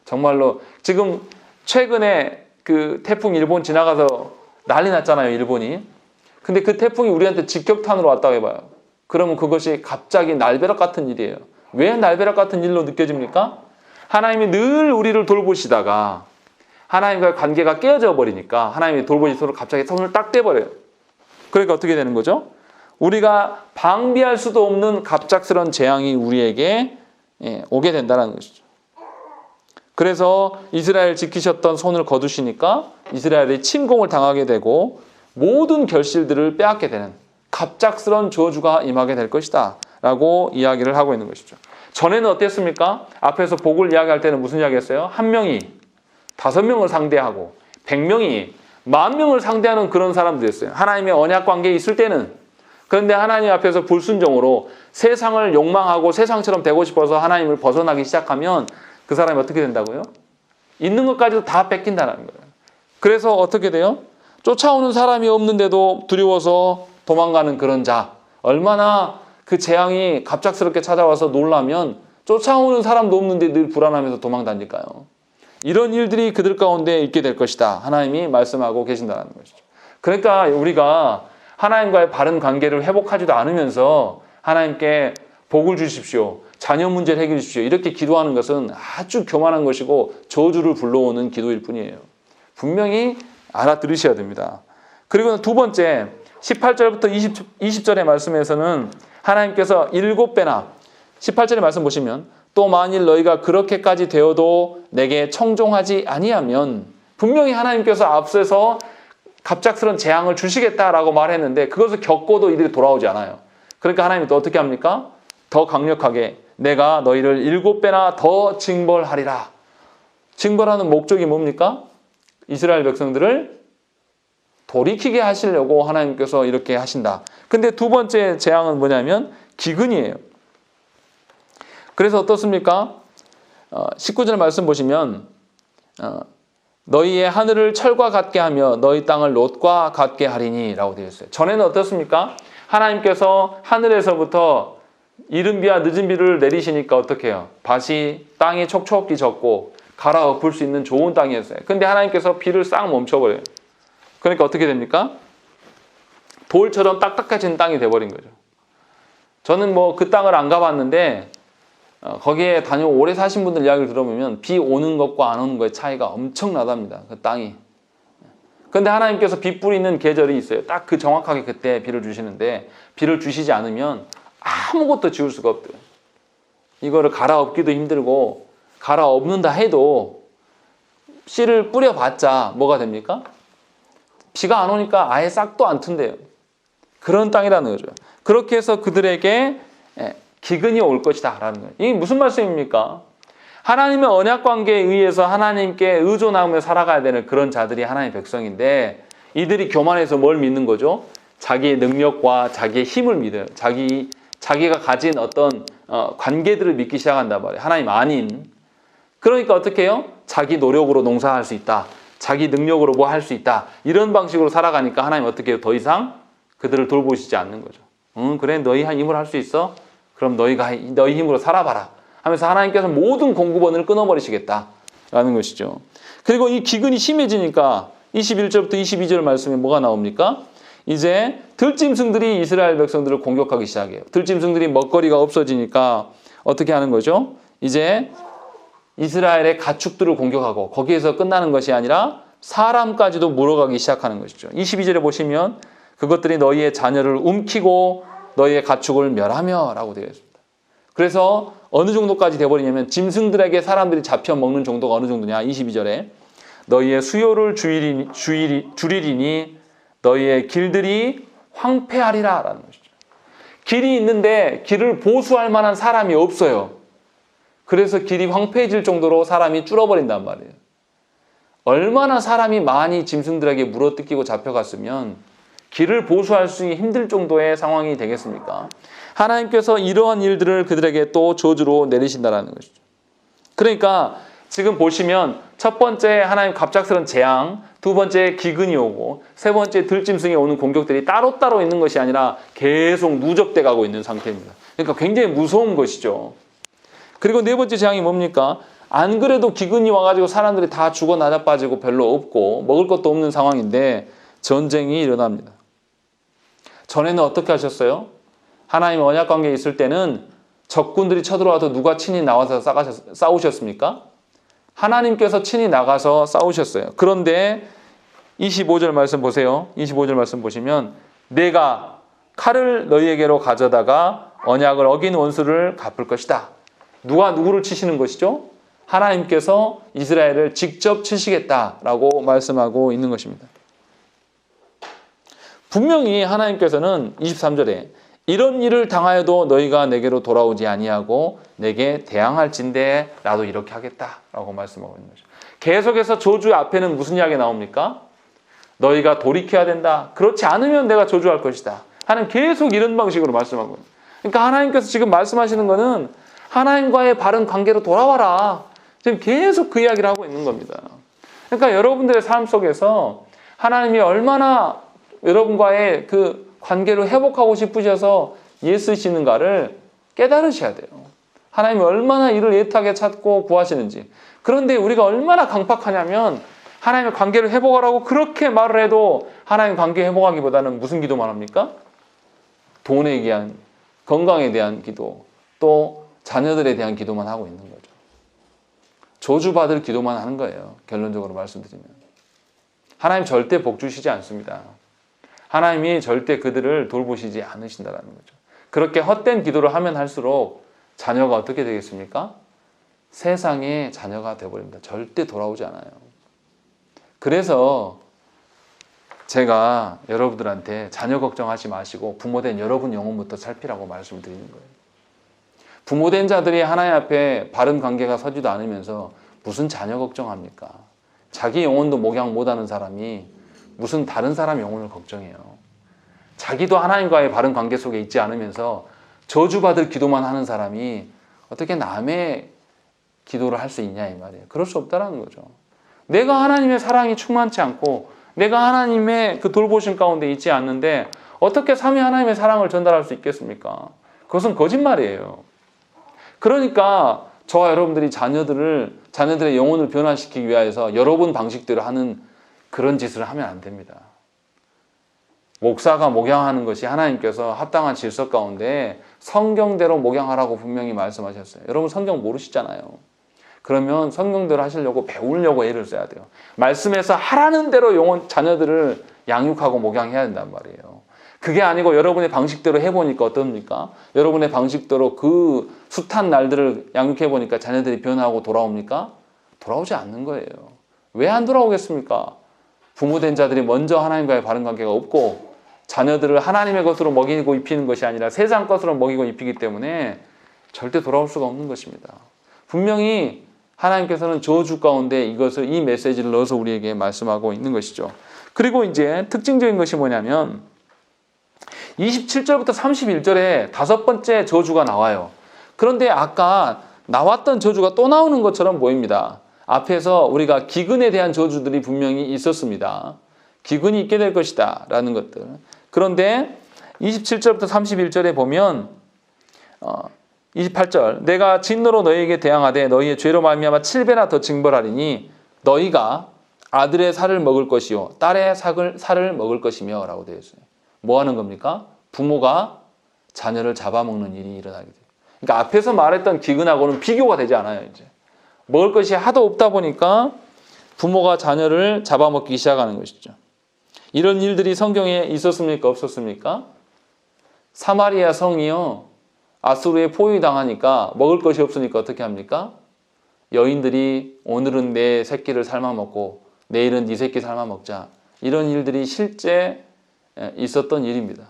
정말로 지금 최근에 그 태풍 일본 지나가서 난리 났잖아요, 일본이. 근데 그 태풍이 우리한테 직격탄으로 왔다고 해봐요. 그러면 그것이 갑자기 날벼락 같은 일이에요. 왜 날벼락 같은 일로 느껴집니까? 하나님이 늘 우리를 돌보시다가 하나님과의 관계가 깨어져 버리니까 하나님이 돌보시도록 갑자기 손을 딱 떼버려요. 그러니까 어떻게 되는 거죠? 우리가 방비할 수도 없는 갑작스러운 재앙이 우리에게 오게 된다는 것이죠. 그래서 이스라엘 지키셨던 손을 거두시니까 이스라엘이 침공을 당하게 되고 모든 결실들을 빼앗게 되는 갑작스러운 저주가 임하게 될 것이다 라고 이야기를 하고 있는 것이죠. 전에는 어땠습니까? 앞에서 복을 이야기할 때는 무슨 이야기했어요? 한 명이 5명을 상대하고 100명이 10,000명을 상대하는 그런 사람들이었어요. 하나님의 언약 관계에 있을 때는. 그런데 하나님 앞에서 불순종으로 세상을 욕망하고 세상처럼 되고 싶어서 하나님을 벗어나기 시작하면 그 사람이 어떻게 된다고요? 있는 것까지도 다 뺏긴다는 거예요. 그래서 어떻게 돼요? 쫓아오는 사람이 없는데도 두려워서 도망가는 그런 자. 얼마나 그 재앙이 갑작스럽게 찾아와서 놀라면 쫓아오는 사람도 없는데 늘 불안하면서 도망 다닐까요? 이런 일들이 그들 가운데 있게 될 것이다. 하나님이 말씀하고 계신다는 것이죠. 그러니까 우리가 하나님과의 바른 관계를 회복하지도 않으면서 하나님께 복을 주십시오. 자녀 문제를 해결해 주십시오. 이렇게 기도하는 것은 아주 교만한 것이고 저주를 불러오는 기도일 뿐이에요. 분명히 알아들으셔야 됩니다. 그리고 두 번째 18절부터 20절의 말씀에서는 하나님께서 7배나 18절의 말씀 보시면 또 만일 너희가 그렇게까지 되어도 내게 청종하지 아니하면 분명히 하나님께서 앞서서 갑작스러운 재앙을 주시겠다라고 말했는데 그것을 겪고도 이들이 돌아오지 않아요. 그러니까 하나님이 또 어떻게 합니까? 더 강력하게 내가 너희를 7배나 더 징벌하리라. 징벌하는 목적이 뭡니까? 이스라엘 백성들을 돌이키게 하시려고 하나님께서 이렇게 하신다. 근데 두 번째 재앙은 뭐냐면 기근이에요. 그래서 어떻습니까? 19절 말씀 보시면 너희의 하늘을 철과 같게 하며 너희 땅을 롯과 같게 하리니 라고 되어 있어요. 전에는 어떻습니까? 하나님께서 하늘에서부터 이른 비와 늦은 비를 내리시니까 어떻게 해요? 밭이 땅이 촉촉히 졌고 갈아엎을 수 있는 좋은 땅이었어요. 근데 하나님께서 비를 싹 멈춰버려요. 그러니까 어떻게 됩니까? 돌처럼 딱딱해진 땅이 돼버린 거죠. 저는 뭐 그 땅을 안 가봤는데 거기에 오래 사신 분들 이야기를 들어보면 비 오는 것과 안 오는 것의 차이가 엄청나답니다. 그 땅이. 그런데 하나님께서 비 뿌리는 계절이 있어요. 딱 그 정확하게 그때 비를 주시는데 비를 주시지 않으면 아무것도 지을 수가 없대요. 이거를 갈아엎기도 힘들고 갈아엎는다 해도 씨를 뿌려봤자 뭐가 됩니까? 비가 안 오니까 아예 싹도 안 튼대요. 그런 땅이라는 거죠. 그렇게 해서 그들에게 기근이 올 것이다 라는 거예요. 이게 무슨 말씀입니까? 하나님의 언약 관계에 의해서 하나님께 의존하며 살아가야 되는 그런 자들이 하나님의 백성인데 이들이 교만해서 뭘 믿는 거죠? 자기의 능력과 자기의 힘을 믿어요. 자기가 가진 어떤 관계들을 믿기 시작한단 말이에요. 하나님 아닌. 그러니까 어떻게 해요? 자기 노력으로 농사할 수 있다. 자기 능력으로 뭐 할 수 있다. 이런 방식으로 살아가니까 하나님 어떻게 해요? 더 이상 그들을 돌보시지 않는 거죠. 그래 너희 힘으로 할 수 있어? 그럼 너희 힘으로 살아봐라 하면서 하나님께서 모든 공급원을 끊어버리시겠다라는 것이죠. 그리고 이 기근이 심해지니까 21절부터 22절 말씀에 뭐가 나옵니까? 이제 들짐승들이 이스라엘 백성들을 공격하기 시작해요. 들짐승들이 먹거리가 없어지니까 어떻게 하는 거죠? 이제 이스라엘의 가축들을 공격하고 거기에서 끝나는 것이 아니라 사람까지도 물어가기 시작하는 것이죠. 22절에 보시면 그것들이 너희의 자녀를 움키고 너희의 가축을 멸하며 라고 되어 있습니다. 그래서 어느 정도까지 돼버리냐면 짐승들에게 사람들이 잡혀 먹는 정도가 어느 정도냐. 22절에 너희의 수요를 줄이리니 너희의 길들이 황폐하리라 라는 것이죠. 길이 있는데 길을 보수할 만한 사람이 없어요. 그래서 길이 황폐해질 정도로 사람이 줄어버린단 말이에요. 얼마나 사람이 많이 짐승들에게 물어뜯기고 잡혀갔으면 길을 보수할 수 힘들 정도의 상황이 되겠습니까? 하나님께서 이러한 일들을 그들에게 또 저주로 내리신다는 것이죠. 그러니까 지금 보시면 첫 번째 하나님 갑작스런 재앙, 두 번째 기근이 오고 세 번째 들짐승이 오는 공격들이 따로따로 있는 것이 아니라 계속 누적돼 가고 있는 상태입니다. 그러니까 굉장히 무서운 것이죠. 그리고 네 번째 재앙이 뭡니까? 안 그래도 기근이 와가지고 사람들이 다 죽어 나자빠지고 별로 없고 먹을 것도 없는 상황인데 전쟁이 일어납니다. 전에는 어떻게 하셨어요? 하나님 언약 관계에 있을 때는 적군들이 쳐들어와도 누가 친히 나와서 싸우셨습니까? 하나님께서 친히 나가서 싸우셨어요. 그런데 25절 말씀 보세요. 25절 말씀 보시면 내가 칼을 너희에게로 가져다가 언약을 어긴 원수를 갚을 것이다. 누가 누구를 치시는 것이죠? 하나님께서 이스라엘을 직접 치시겠다라고 말씀하고 있는 것입니다. 분명히 하나님께서는 23절에 이런 일을 당하여도 너희가 내게로 돌아오지 아니하고 내게 대항할진대 나도 이렇게 하겠다라고 말씀하고 있는 거죠. 계속해서 저주 앞에는 무슨 이야기 나옵니까? 너희가 돌이켜야 된다. 그렇지 않으면 내가 저주할 것이다. 하나님 계속 이런 방식으로 말씀하고 있는 거예요. 그러니까 하나님께서 지금 말씀하시는 거는 하나님과의 바른 관계로 돌아와라. 지금 계속 그 이야기를 하고 있는 겁니다. 그러니까 여러분들의 삶 속에서 하나님이 얼마나 여러분과의 그 관계를 회복하고 싶으셔서 애쓰시는가를 깨달으셔야 돼요. 하나님이 얼마나 이를 애타게 찾고 구하시는지. 그런데 우리가 얼마나 강팍하냐면 하나님의 관계를 회복하라고 그렇게 말을 해도 하나님 관계 회복하기보다는 무슨 기도만 합니까? 돈에 대한, 건강에 대한 기도, 또 자녀들에 대한 기도만 하고 있는 거죠. 저주받을 기도만 하는 거예요. 결론적으로 말씀드리면. 하나님 절대 복 주시지 않습니다. 하나님이 절대 그들을 돌보시지 않으신다는 거죠. 그렇게 헛된 기도를 하면 할수록 자녀가 어떻게 되겠습니까? 세상의 자녀가 되어버립니다. 절대 돌아오지 않아요. 그래서 제가 여러분들한테 자녀 걱정하지 마시고 부모된 여러분 영혼부터 살피라고 말씀을 드리는 거예요. 부모된 자들이 하나님 앞에 바른 관계가 서지도 않으면서 무슨 자녀 걱정합니까? 자기 영혼도 목양 못하는 사람이 무슨 다른 사람 영혼을 걱정해요. 자기도 하나님과의 바른 관계 속에 있지 않으면서 저주받을 기도만 하는 사람이 어떻게 남의 기도를 할 수 있냐 이 말이에요. 그럴 수 없다는 거죠. 내가 하나님의 사랑이 충만치 않고 내가 하나님의 그 돌보심 가운데 있지 않는데 어떻게 삼위 하나님의 사랑을 전달할 수 있겠습니까? 그것은 거짓말이에요. 그러니까 저와 여러분들이 자녀들의 영혼을 변화시키기 위해서 여러분 방식대로 하는 그런 짓을 하면 안 됩니다. 목사가 목양하는 것이 하나님께서 합당한 질서 가운데 성경대로 목양하라고 분명히 말씀하셨어요. 여러분 성경 모르시잖아요. 그러면 성경대로 하시려고 배우려고 애를 써야 돼요. 말씀에서 하라는 대로 자녀들을 양육하고 목양해야 된단 말이에요. 그게 아니고 여러분의 방식대로 해보니까 어떻습니까? 여러분의 방식대로 그 숱한 날들을 양육해보니까 자녀들이 변화하고 돌아옵니까? 돌아오지 않는 거예요. 왜 안 돌아오겠습니까? 부모된 자들이 먼저 하나님과의 바른 관계가 없고 자녀들을 하나님의 것으로 먹이고 입히는 것이 아니라 세상 것으로 먹이고 입히기 때문에 절대 돌아올 수가 없는 것입니다. 분명히 하나님께서는 저주 가운데 이 메시지를 넣어서 우리에게 말씀하고 있는 것이죠. 그리고 이제 특징적인 것이 뭐냐면 27절부터 31절에 다섯 번째 저주가 나와요. 그런데 아까 나왔던 저주가 또 나오는 것처럼 보입니다. 앞에서 우리가 기근에 대한 저주들이 분명히 있었습니다. 기근이 있게 될 것이다 라는 것들. 그런데 27절부터 31절에 보면 28절 내가 진노로 너희에게 대항하되 너희의 죄로 말미암아 7배나 더 징벌하리니 너희가 아들의 살을 먹을 것이요 딸의 살을 먹을 것이며 라고 되어 있어요. 뭐 하는 겁니까? 부모가 자녀를 잡아먹는 일이 일어나게 돼요. 그러니까 앞에서 말했던 기근하고는 비교가 되지 않아요. 이제 먹을 것이 하도 없다 보니까 부모가 자녀를 잡아먹기 시작하는 것이죠. 이런 일들이 성경에 있었습니까? 없었습니까? 사마리아 성이요 아수르에 포위당하니까 먹을 것이 없으니까 어떻게 합니까? 여인들이 오늘은 내 새끼를 삶아먹고 내일은 네 새끼 삶아먹자. 이런 일들이 실제 있었던 일입니다.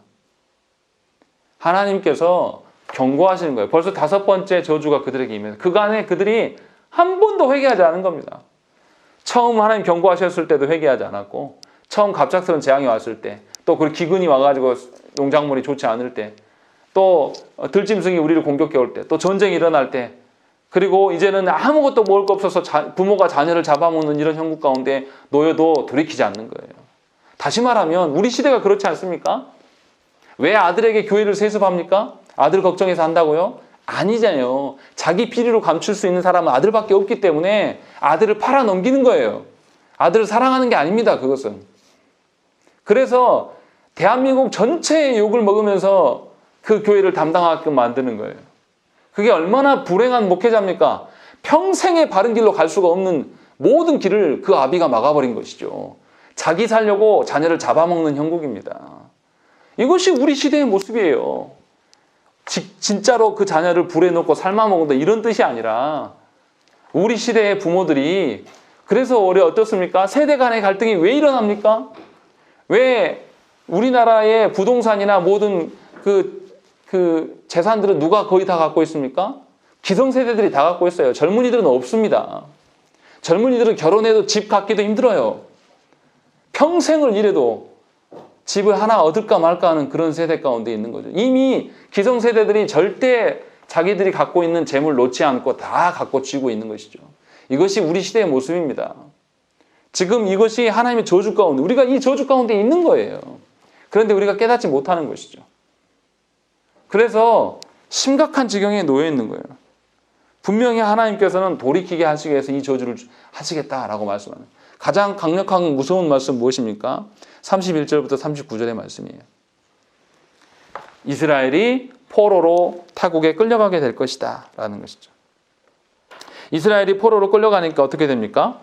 하나님께서 경고하시는 거예요. 벌써 5번째 저주가 그들에게 임해서 그간에 그들이 한 번도 회개하지 않은 겁니다. 처음 하나님 경고하셨을 때도 회개하지 않았고, 처음 갑작스러운 재앙이 왔을 때, 또 그 기근이 와가지고 농작물이 좋지 않을 때, 또 들짐승이 우리를 공격해 올 때, 또 전쟁이 일어날 때, 그리고 이제는 아무것도 먹을 거 없어서 부모가 자녀를 잡아먹는 이런 형국 가운데 놓여도 돌이키지 않는 거예요. 다시 말하면 우리 시대가 그렇지 않습니까? 왜 아들에게 교회를 세습합니까? 아들 걱정해서 한다고요? 아니잖아요. 자기 비리로 감출 수 있는 사람은 아들밖에 없기 때문에 아들을 팔아넘기는 거예요. 아들을 사랑하는 게 아닙니다, 그것은. 그래서 대한민국 전체의 욕을 먹으면서 그 교회를 담당하게끔 만드는 거예요. 그게 얼마나 불행한 목회자입니까? 평생의 바른 길로 갈 수가 없는 모든 길을 그 아비가 막아버린 것이죠. 자기 살려고 자녀를 잡아먹는 형국입니다. 이것이 우리 시대의 모습이에요. 진짜로 그 자녀를 불에 넣고 삶아먹는다 이런 뜻이 아니라, 우리 시대의 부모들이, 그래서 올해 어떻습니까? 세대 간의 갈등이 왜 일어납니까? 왜 우리나라의 부동산이나 모든 그 재산들은 누가 거의 다 갖고 있습니까? 기성세대들이 다 갖고 있어요. 젊은이들은 없습니다. 젊은이들은 결혼해도 집 갖기도 힘들어요. 평생을 일해도 집을 하나 얻을까 말까 하는 그런 세대 가운데 있는 거죠. 이미 기성세대들이 절대 자기들이 갖고 있는 재물 놓지 않고 다 갖고 쥐고 있는 것이죠. 이것이 우리 시대의 모습입니다. 지금 이것이 하나님의 저주 가운데, 우리가 이 저주 가운데 있는 거예요. 그런데 우리가 깨닫지 못하는 것이죠. 그래서 심각한 지경에 놓여 있는 거예요. 분명히 하나님께서는 돌이키게 하시기 위해서 이 저주를 하시겠다라고 말씀하는, 가장 강력한 무서운 말씀 무엇입니까? 31절부터 39절의 말씀이에요. 이스라엘이 포로로 타국에 끌려가게 될 것이다 라는 것이죠. 이스라엘이 포로로 끌려가니까 어떻게 됩니까?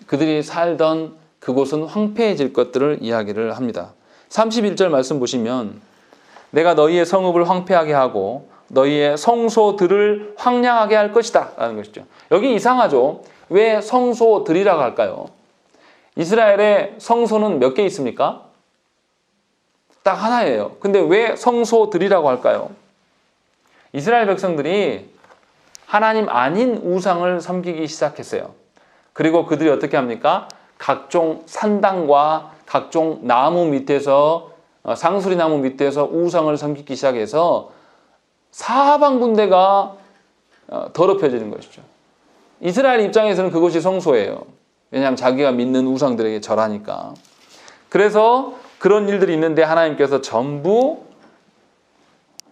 그들이 살던 그곳은 황폐해질 것들을 이야기를 합니다. 31절 말씀 보시면, 내가 너희의 성읍을 황폐하게 하고 너희의 성소들을 황량하게 할 것이다 라는 것이죠. 여기 이상하죠. 왜 성소들이라고 할까요? 이스라엘의 성소는 몇 개 있습니까? 딱 하나예요. 근데 왜 성소들이라고 할까요? 이스라엘 백성들이 하나님 아닌 우상을 섬기기 시작했어요. 그리고 그들이 어떻게 합니까? 각종 산당과 각종 나무 밑에서, 상수리 나무 밑에서 우상을 섬기기 시작해서 사방군데가 더럽혀지는 것이죠. 이스라엘 입장에서는 그것이 성소예요. 왜냐하면 자기가 믿는 우상들에게 절하니까. 그래서 그런 일들이 있는데 하나님께서 전부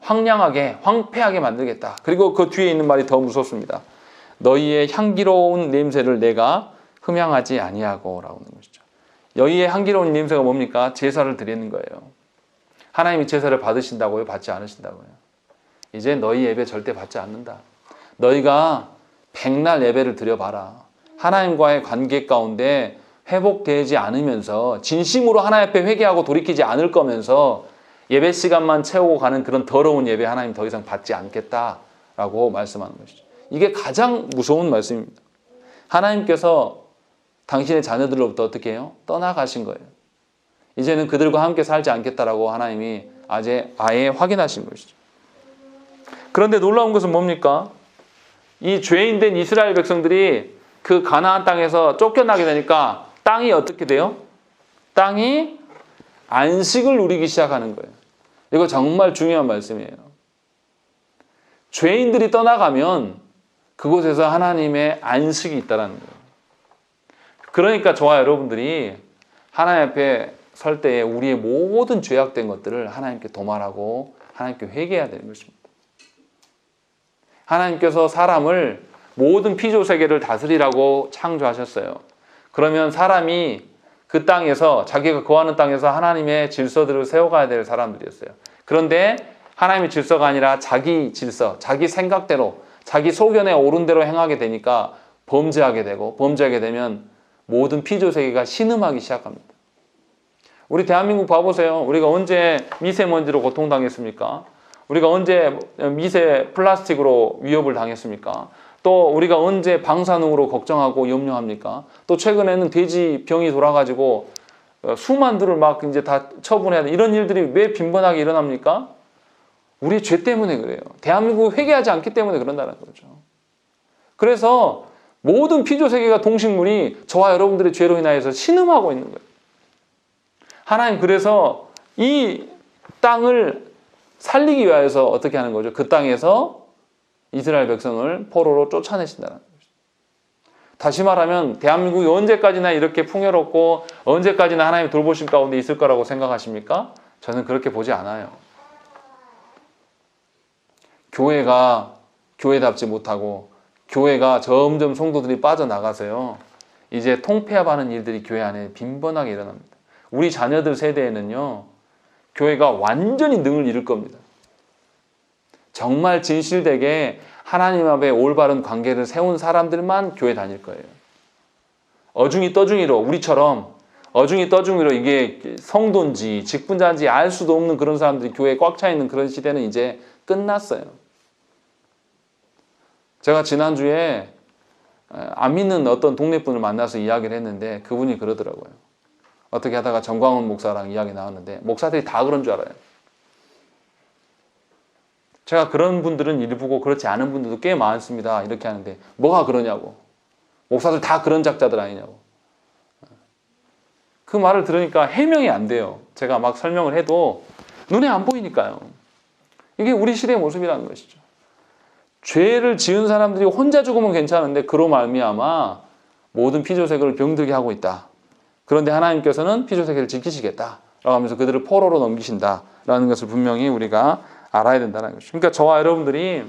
황량하게, 황폐하게 만들겠다. 그리고 그 뒤에 있는 말이 더 무섭습니다. 너희의 향기로운 냄새를 내가 흠향하지 아니하고 라고 하는 것이죠. 너희의 향기로운 냄새가 뭡니까? 제사를 드리는 거예요. 하나님이 제사를 받으신다고요? 받지 않으신다고요? 이제 너희 예배 절대 받지 않는다. 너희가 백날 예배를 드려봐라. 하나님과의 관계 가운데 회복되지 않으면서 진심으로 하나님 앞에 회개하고 돌이키지 않을 거면서 예배 시간만 채우고 가는 그런 더러운 예배 하나님 더 이상 받지 않겠다라고 말씀하는 것이죠. 이게 가장 무서운 말씀입니다. 하나님께서 당신의 자녀들로부터 어떻게 해요? 떠나가신 거예요. 이제는 그들과 함께 살지 않겠다라고 하나님이 아예 확인하신 것이죠. 그런데 놀라운 것은 뭡니까? 이 죄인된 이스라엘 백성들이 그 가나안 땅에서 쫓겨나게 되니까 땅이 어떻게 돼요? 땅이 안식을 누리기 시작하는 거예요. 이거 정말 중요한 말씀이에요. 죄인들이 떠나가면 그곳에서 하나님의 안식이 있다는 거예요. 그러니까 저와 여러분들이 하나님 앞에 설 때에 우리의 모든 죄악된 것들을 하나님께 도말하고 하나님께 회개해야 되는 것입니다. 하나님께서 사람을 모든 피조세계를 다스리라고 창조하셨어요. 그러면 사람이 그 땅에서, 자기가 거하는 땅에서 하나님의 질서들을 세워가야 될 사람들이었어요. 그런데 하나님의 질서가 아니라 자기 질서, 자기 생각대로, 자기 소견에 옳은 대로 행하게 되니까 범죄하게 되고, 범죄하게 되면 모든 피조세계가 신음하기 시작합니다. 우리 대한민국 봐보세요. 우리가 언제 미세먼지로 고통당했습니까? 우리가 언제 미세 플라스틱으로 위협을 당했습니까? 또 우리가 언제 방사능으로 걱정하고 염려합니까? 또 최근에는 돼지 병이 돌아가지고 수만두를 막 이제 다 처분해야 돼. 이런 일들이 왜 빈번하게 일어납니까? 우리의 죄 때문에 그래요. 대한민국이 회개하지 않기 때문에 그런다는 거죠. 그래서 모든 피조세계가 동식물이 저와 여러분들의 죄로 인하여서 신음하고 있는 거예요. 하나님 그래서 이 땅을 살리기 위하여서 어떻게 하는 거죠? 그 땅에서 이스라엘 백성을 포로로 쫓아내신다는 거죠. 다시 말하면 대한민국이 언제까지나 이렇게 풍요롭고 언제까지나 하나님 돌보심 가운데 있을 거라고 생각하십니까? 저는 그렇게 보지 않아요. 교회가 교회답지 못하고 교회가 점점 성도들이 빠져나가서요. 이제 통폐합하는 일들이 교회 안에 빈번하게 일어납니다. 우리 자녀들 세대에는요. 교회가 완전히 능을 잃을 겁니다. 정말 진실되게 하나님 앞에 올바른 관계를 세운 사람들만 교회 다닐 거예요. 어중이 떠중이로 우리처럼 어중이 떠중이로 이게 성도인지 직분자인지 알 수도 없는 그런 사람들이 교회에 꽉 차 있는 그런 시대는 이제 끝났어요. 제가 지난주에 안 믿는 어떤 동네분을 만나서 이야기를 했는데 그분이 그러더라고요. 어떻게 하다가 정광훈 목사랑 이야기 나왔는데 목사들이 다 그런 줄 알아요. 제가 그런 분들은 일부고 그렇지 않은 분들도 꽤 많습니다. 이렇게 하는데 뭐가 그러냐고. 목사들 다 그런 작자들 아니냐고. 그 말을 들으니까 해명이 안 돼요. 제가 막 설명을 해도 눈에 안 보이니까요. 이게 우리 시대의 모습이라는 것이죠. 죄를 지은 사람들이 혼자 죽으면 괜찮은데 그로 말미암아 모든 피조세계를 병들게 하고 있다. 그런데 하나님께서는 피조세계를 지키시겠다 라고 하면서 그들을 포로로 넘기신다라는 것을 분명히 우리가 알아야 된다는 것이죠. 그러니까 저와 여러분들이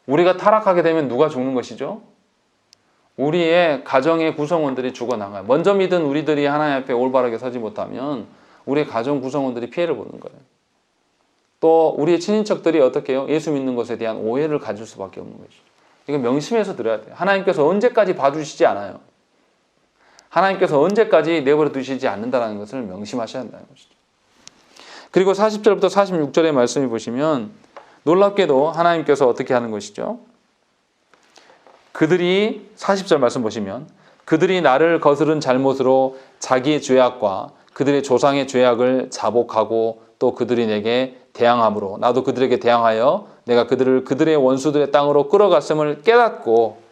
우리가 타락하게 되면 누가 죽는 것이죠? 우리의 가정의 구성원들이 죽어나가요. 먼저 믿은 우리들이 하나님 앞에 올바르게 서지 못하면 우리의 가정 구성원들이 피해를 보는 거예요. 또 우리의 친인척들이 어떻게 해요? 예수 믿는 것에 대한 오해를 가질 수밖에 없는 것이죠. 이거 명심해서 들어야 돼요. 하나님께서 언제까지 봐주시지 않아요. 하나님께서 언제까지 내버려 두시지 않는다는 것을 명심하셔야 한다는 것이죠. 그리고 40절부터 46절의 말씀을 보시면 놀랍게도 하나님께서 어떻게 하는 것이죠? 그들이 40절 말씀 보시면 그들이 나를 거스른 잘못으로 자기의 죄악과 그들의 조상의 죄악을 자복하고 또 그들이 내게 대항함으로 나도 그들에게 대항하여 내가 그들을 그들의 원수들의 땅으로 끌어갔음을 깨닫고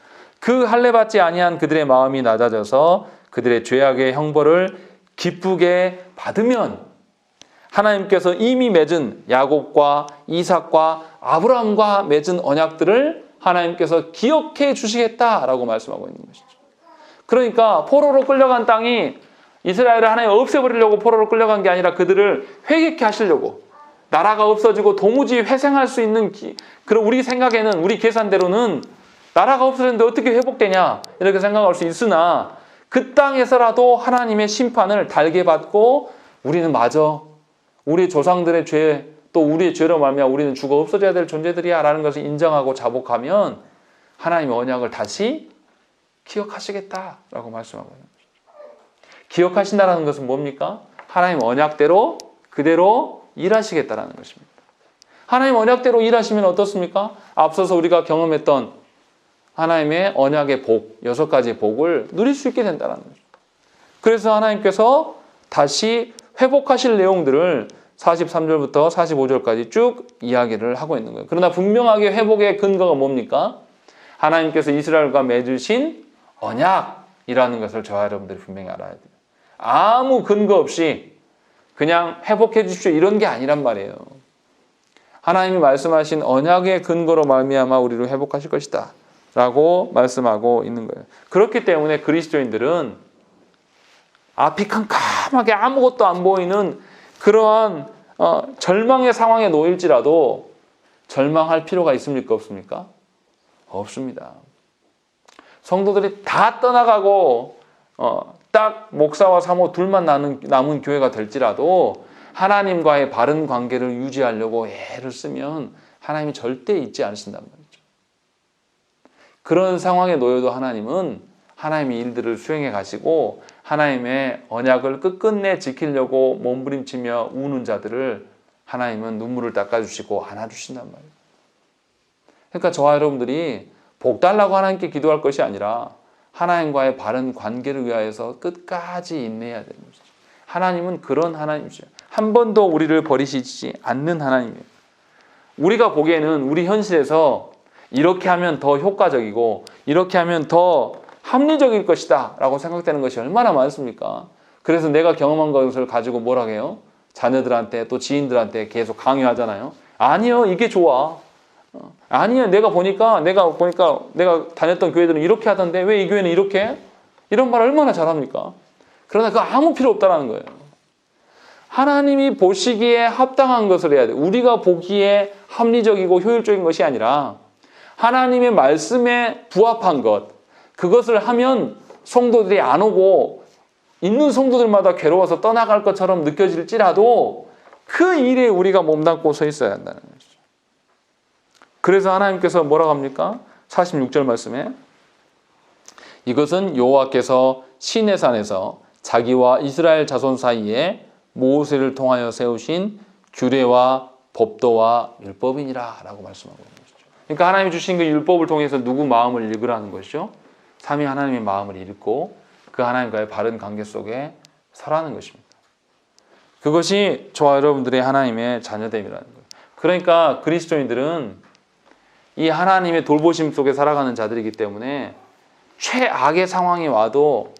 그 할례받지 아니한 그들의 마음이 낮아져서 그들의 죄악의 형벌을 기쁘게 받으면 하나님께서 이미 맺은 야곱과 이삭과 아브라함과 맺은 언약들을 하나님께서 기억해 주시겠다라고 말씀하고 있는 것이죠. 그러니까 포로로 끌려간 땅이 이스라엘을 하나님 없애버리려고 포로로 끌려간 게 아니라 그들을 회개케 하시려고 나라가 없어지고 도무지 회생할 수 있는 그런 우리 생각에는 우리 계산대로는 나라가 없어졌는데 어떻게 회복되냐 이렇게 생각할 수 있으나 그 땅에서라도 하나님의 심판을 달게 받고 우리는 마저 우리 조상들의 죄 또 우리의 죄로 말미암아 우리는 죽어 없어져야 될 존재들이야 라는 것을 인정하고 자복하면 하나님의 언약을 다시 기억하시겠다라고 말씀하고 있는 것입니다. 기억하신다는 것은 뭡니까? 하나님 언약대로 그대로 일하시겠다라는 것입니다. 하나님 언약대로 일하시면 어떻습니까? 앞서서 우리가 경험했던 하나님의 언약의 복, 6가지의 복을 누릴 수 있게 된다는 거죠. 그래서 하나님께서 다시 회복하실 내용들을 43절부터 45절까지 쭉 이야기를 하고 있는 거예요. 그러나 분명하게 회복의 근거가 뭡니까? 하나님께서 이스라엘과 맺으신 언약이라는 것을 저와 여러분들이 분명히 알아야 돼요. 아무 근거 없이 그냥 회복해 주십시오 이런 게 아니란 말이에요. 하나님이 말씀하신 언약의 근거로 말미암아 우리를 회복하실 것이다 라고 말씀하고 있는 거예요. 그렇기 때문에 그리스도인들은 앞이 캄캄하게 아무것도 안 보이는 그러한 절망의 상황에 놓일지라도 절망할 필요가 있습니까? 없습니까? 없습니다. 성도들이 다 떠나가고 딱 목사와 사모 둘만 남은 교회가 될지라도 하나님과의 바른 관계를 유지하려고 애를 쓰면 하나님이 절대 잊지 않으신단 말이죠. 그런 상황에 놓여도 하나님은 하나님의 일들을 수행해 가시고 하나님의 언약을 끝끝내 지키려고 몸부림치며 우는 자들을 하나님은 눈물을 닦아주시고 안아주신단 말이에요. 그러니까 저와 여러분들이 복 달라고 하나님께 기도할 것이 아니라 하나님과의 바른 관계를 위하여서 끝까지 인내해야 되는 것이죠. 하나님은 그런 하나님이죠. 한 번도 우리를 버리시지 않는 하나님이에요. 우리가 보기에는 우리 현실에서 이렇게 하면 더 효과적이고 이렇게 하면 더 합리적일 것이다 라고 생각되는 것이 얼마나 많습니까? 그래서 내가 경험한 것을 가지고 뭐라 해요? 자녀들한테 또 지인들한테 계속 강요하잖아요. 아니요, 이게 좋아. 아니요, 내가 보니까 내가 다녔던 교회들은 이렇게 하던데 왜 이 교회는 이렇게 해? 이런 말 얼마나 잘합니까? 그러나 그거 아무 필요 없다라는 거예요. 하나님이 보시기에 합당한 것을 해야 돼. 우리가 보기에 합리적이고 효율적인 것이 아니라 하나님의 말씀에 부합한 것, 그것을 하면 성도들이 안 오고 있는 성도들마다 괴로워서 떠나갈 것처럼 느껴질지라도 그 일에 우리가 몸담고 서 있어야 한다는 것이죠. 그래서 하나님께서 뭐라고 합니까? 46절 말씀에 이것은 여호와께서 시내산에서 자기와 이스라엘 자손 사이에 모세를 통하여 세우신 규례와 법도와 율법이니라 라고 말씀하고 있는 것이죠. 그러니까 하나님이 주신 그 율법을 통해서 누구 마음을 읽으라는 것이죠. 삼위 하나님의 마음을 읽고 그 하나님과의 바른 관계 속에 서라는 것입니다. 그것이 저와 여러분들의 하나님의 자녀됨이라는 거예요. 그러니까 그리스도인들은 이 하나님의 돌보심 속에 살아가는 자들이기 때문에 최악의 상황이 와도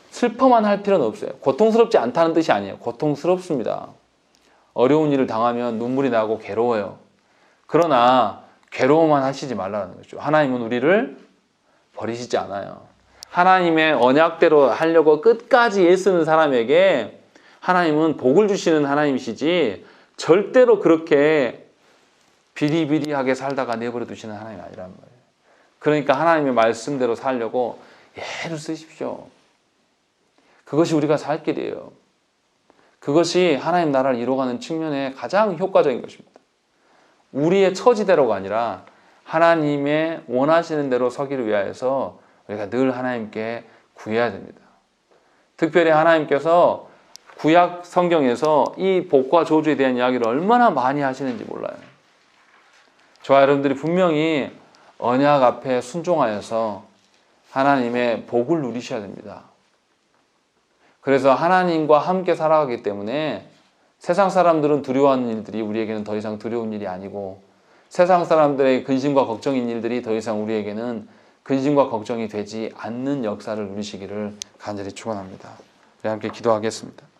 슬퍼만 할 필요는 없어요. 고통스럽지 않다는 뜻이 아니에요. 고통스럽습니다. 어려운 일을 당하면 눈물이 나고 괴로워요. 그러나 괴로워만 하시지 말라는 거죠. 하나님은 우리를 버리시지 않아요. 하나님의 언약대로 하려고 끝까지 애쓰는 사람에게 하나님은 복을 주시는 하나님이시지 절대로 그렇게 비리비리하게 살다가 내버려 두시는 하나님이 아니란 말이에요. 그러니까 하나님의 말씀대로 살려고 애를 쓰십시오. 그것이 우리가 살 길이에요. 그것이 하나님 나라를 이루어가는 측면에 가장 효과적인 것입니다. 우리의 처지대로가 아니라 하나님의 원하시는 대로 서기를 위하여서 우리가 늘 하나님께 구해야 됩니다. 특별히 하나님께서 구약 성경에서 이 복과 저주에 대한 이야기를 얼마나 많이 하시는지 몰라요. 저와 여러분들이 분명히 언약 앞에 순종하여서 하나님의 복을 누리셔야 됩니다. 그래서 하나님과 함께 살아가기 때문에 세상 사람들은 두려워하는 일들이 우리에게는 더 이상 두려운 일이 아니고 세상 사람들의 근심과 걱정인 일들이 더 이상 우리에게는 근심과 걱정이 되지 않는 역사를 누리시기를 간절히 축원합니다. 우리 함께 기도하겠습니다.